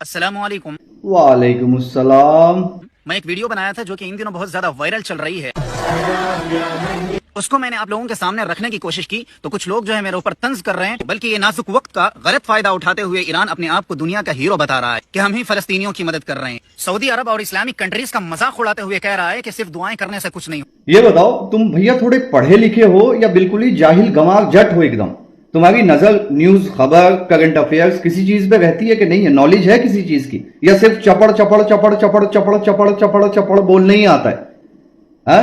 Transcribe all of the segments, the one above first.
अस्सलाम वालेकुम। वालेकुम अस्सलाम। मैं एक वीडियो बनाया था जो कि इन दिनों बहुत ज्यादा वायरल चल रही है, उसको मैंने आप लोगों के सामने रखने की कोशिश की तो कुछ लोग जो है मेरे ऊपर तंज कर रहे हैं, बल्कि ये नाजुक वक्त का गलत फायदा उठाते हुए ईरान अपने आप को दुनिया का हीरो बता रहा है कि हम ही फलस्तीनियों की मदद कर रहे हैं। सऊदी अरब और इस्लामिक कंट्रीज का मजाक उड़ाते हुए कह रहा है कि सिर्फ दुआएं करने से कुछ नहीं। ये बताओ, तुम भैया थोड़े पढ़े लिखे हो या बिल्कुल ही जाहिल गंवार जट हो एकदम? तुम्हारी नजर न्यूज, खबर, करंट अफेयर्स किसी चीज पे रहती है कि नहीं है? नॉलेज है किसी चीज की, या सिर्फ चपड़ चपड़ चपड़ चपड़ चपड़ चपड़ चपड़ चपड़ बोलना ही आता है?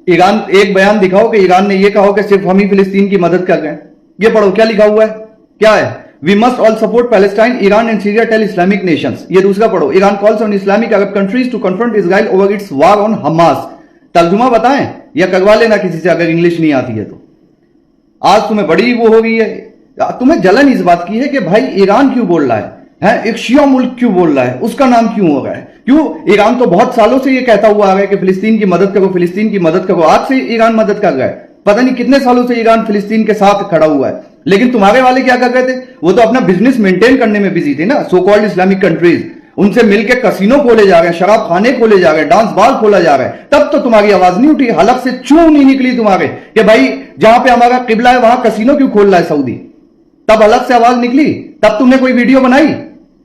ईरान, एक बयान दिखाओ कि ईरान ने ये कहा कि सिर्फ हम ही फिलिस्तीन की मदद कर रहे हैं। ये पढ़ो, क्या लिखा हुआ है, क्या है? We must all support Palestine, Iran and Syria tell Islamic nations. ये दूसरा पढ़ो, Iran calls on Islamic Arab countries to confront Israel over its war on Hamas. तर्जुमा बताएं या करवा लेना किसी से अगर इंग्लिश नहीं आती है तो। आज तुम्हें बड़ी वो हो गई है, तुम्हें जलन इस बात की है कि भाई ईरान क्यों बोल रहा है, एक शिया मुल्क क्यों बोल रहा है, उसका नाम क्यों हो रहा है? क्यों? ईरान तो बहुत सालों से ये कहता हुआ आ रहा है कि फिलिस्तीन की मदद करो, फिलिस्तीन की मदद करो। आज से ईरान मदद कर रहा है, पता नहीं कितने सालों से ईरान फिलिस्तीन के साथ खड़ा हुआ है। लेकिन तुम्हारे वाले क्या कर रहे थे? वो तो अपना बिजनेस मेंटेन करने में बिजी थे ना। सो कॉल्ड इस्लामिक कंट्रीज, उनसे मिलकर कसिनो खोले जा रहे हैं, शराब खाने खोले जा रहे हैं, डांस बार खोला जा रहा है। तब तो तुम्हारी आवाज नहीं उठी, हलक से चू नहीं निकली तुम्हारे कि भाई जहां पे हमारा किबला है वहां कसिनो क्यों खोल रहा है सऊदी? तब अलग से आवाज निकली, तब तुमने कोई वीडियो बनाई।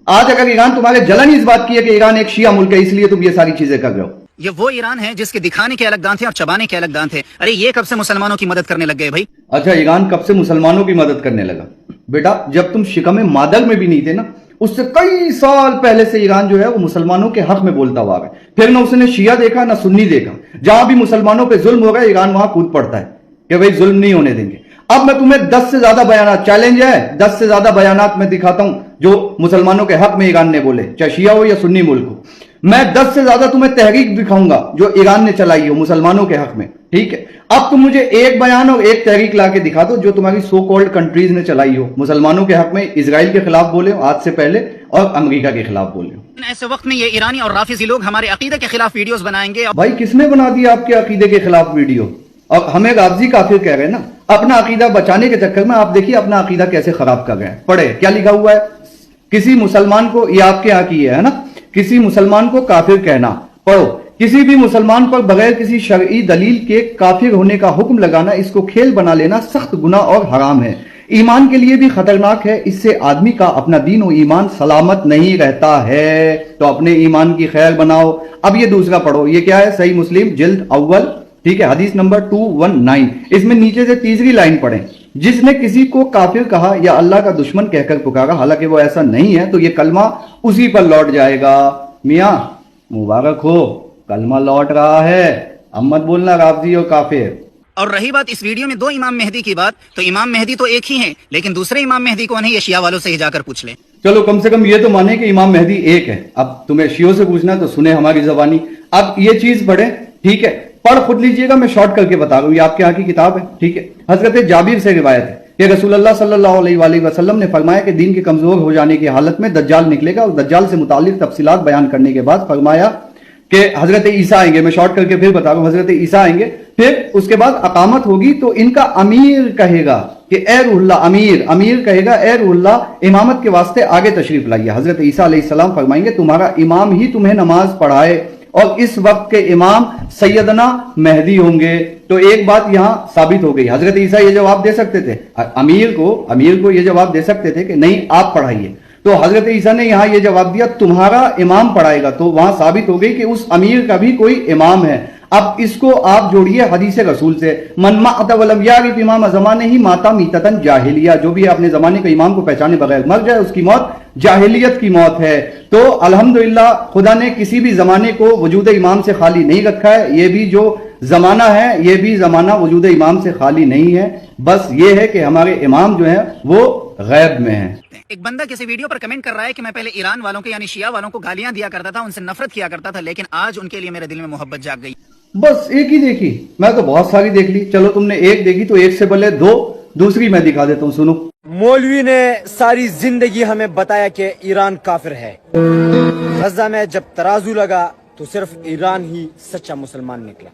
आज अगर ईरान, तुम्हारे जलन इस बात की है कि ईरान एक शिया मुल्क है इसलिए तुम ये सारी चीजें कर रहे हो। ये वो ईरान है जिसके दिखाने के अलग दांत थे और चबाने के अलग दांत थे। अरे ये कब से मुसलमानों की मदद करने लग गए भाई? अच्छा, ईरान कब से मुसलमानों की मदद करने लगा? बेटा, जब तुम शिकम मादर में भी नहीं थे ना, उससे कई साल पहले से ईरान जो है वो मुसलमानों के हक में बोलता हुआ है। फिर ना उसने शिया देखा ना सुन्नी देखा, जहां भी मुसलमानों पे जुल्म हो रहा है ईरान वहां कूद पड़ता है कि भाई जुल्म नहीं होने देंगे। अब मैं तुम्हें 10 से ज्यादा बयानात, चैलेंज है, 10 से ज्यादा बयानात मैं दिखाता हूं जो मुसलमानों के हक में ईरान ने बोले, चाहे शिया हो या सुन्नी मुल्क हो। मैं 10 से ज्यादा तुम्हें तहरीक दिखाऊंगा जो ईरान ने चलाई हो मुसलमानों के हक में, ठीक है? अब तुम मुझे एक बयान और एक तहरीक लाके दिखा दो जो तुम्हारी सो कॉल्ड कंट्रीज ने चलाई हो मुसलमानों के हक में। इजराइल के खिलाफ बोले हो आज से पहले और अमेरिका के खिलाफ बोले हो। ऐसे वक्त में ये ईरानी और राफिजी लोग हमारे अकीदे के खिलाफ वीडियोस बनाएंगे। भाई किसने बना दिया आपके अकीदे के खिलाफ वीडियो? और हमें राफिजी काफिर कह रहे हैं ना। अपना अकीदा बचाने के चक्कर में आप देखिए अपना अकीदा कैसे खराब कर रहे हैं। पढ़े, क्या लिखा हुआ है? किसी मुसलमान को, ये आपके यहाँ की है ना, किसी मुसलमान को काफिर कहना। पढ़ो, किसी भी मुसलमान पर बगैर किसी शरई दलील के काफिर होने का हुक्म लगाना, इसको खेल बना लेना सख्त गुनाह और हराम है, ईमान के लिए भी खतरनाक है। इससे आदमी का अपना दीन और ईमान सलामत नहीं रहता है। तो अपने ईमान की खैर बनाओ। अब ये दूसरा पढ़ो, ये क्या है? सही मुस्लिम जिल्द अव्वल, ठीक है, हदीस नंबर 219। इसमें नीचे से तीसरी लाइन पढ़ें, जिसने किसी को काफिर कहा या अल्लाह का दुश्मन कहकर पुकारा, हालांकि वो ऐसा नहीं है, तो ये कलमा उसी पर लौट जाएगा। मियां मुबारक हो, कलमा लौट रहा है। अब मत बोलना राफिजी और काफिर। और रही बात इस वीडियो में दो इमाम मेहदी की बात, तो इमाम मेहदी तो एक ही है, लेकिन दूसरे इमाम मेहदी कौन है ये शिया वालों से ही जाकर पूछ ले। चलो कम से कम ये तो माने कि इमाम मेहदी एक है। अब तुम्हें शियों से पूछना है तो सुने हमारी जबानी। अब ये चीज पढ़े, ठीक है, पढ़ खुद लीजिएगा, मैं शॉर्ट करके बता रहा हूं, ये आपके यहाँ की किताब है, ठीक है। हजरत जाबिर से रिवायत है कि रसूलुल्लाह सल्लल्लाहु अलैहि वसल्लम ने फरमाया कि दीन के कमजोर हो जाने की हालत में दज्जाल निकलेगा, और दज्जाल से मुतालिक तफसीलात बयान करने के बाद फरमाया कि हजरत ईसा आएंगे। मैं शॉर्ट करके फिर बता रहा हूं, हजरत ईसा आएंगे, फिर उसके बाद अकामत होगी तो इनका अमीर कहेगा कि ए रूहुल्लाह, अमीर कहेगा ए रूहुल्लाह, इमामत के वास्ते आगे तशरीफ लाइए। हजरत ईसा अलैहिस्सलाम फरमाएंगे तुम्हारा इमाम ही तुम्हें नमाज पढ़ाए, और इस वक्त के इमाम सैयदना मेहदी होंगे। तो एक बात यहां साबित हो गई, हजरत ईसा ये जवाब दे सकते थे, अमीर को ये जवाब दे सकते थे कि नहीं आप पढ़ाइए, तो हजरत ईसा ने यहां ये जवाब दिया तुम्हारा इमाम पढ़ाएगा। तो वहां साबित हो गई कि उस अमीर का भी कोई इमाम है। अब इसको आप जोड़िए हदीस रसूल से, मन माता वलम यारिफ इमाम ज़माने ही माता मीततन जाहिलिया, जो भी अपने जमाने के इमाम को पहचाने बगैर मर जाए उसकी मौत जाहिलियत की मौत है। तो अल्हम्दुलिल्लाह खुदा ने किसी भी जमाने को वजूद इमाम से खाली नहीं रखा है। ये भी जो जमाना है ये भी जमाना वजूद इमाम से खाली नहीं है। बस ये है कि हमारे इमाम जो है वो गैब में है। एक बंदा किसी वीडियो पर कमेंट कर रहा है कि मैं पहले ईरान वालों को यानी शिया वालों को गालियां दिया करता था, उनसे नफरत किया करता था, लेकिन आज उनके लिए मेरे दिल में मोहब्बत जाग गई। बस एक ही देखी, मैं तो बहुत सारी देख ली। चलो तुमने एक देखी तो एक से भले दो, दूसरी मैं दिखा देता हूँ, सुनो। मौलवी ने सारी जिंदगी हमें बताया कि ईरान काफिर है। गजा में जब तराजू लगा तो सिर्फ ईरान ही सच्चा मुसलमान निकला।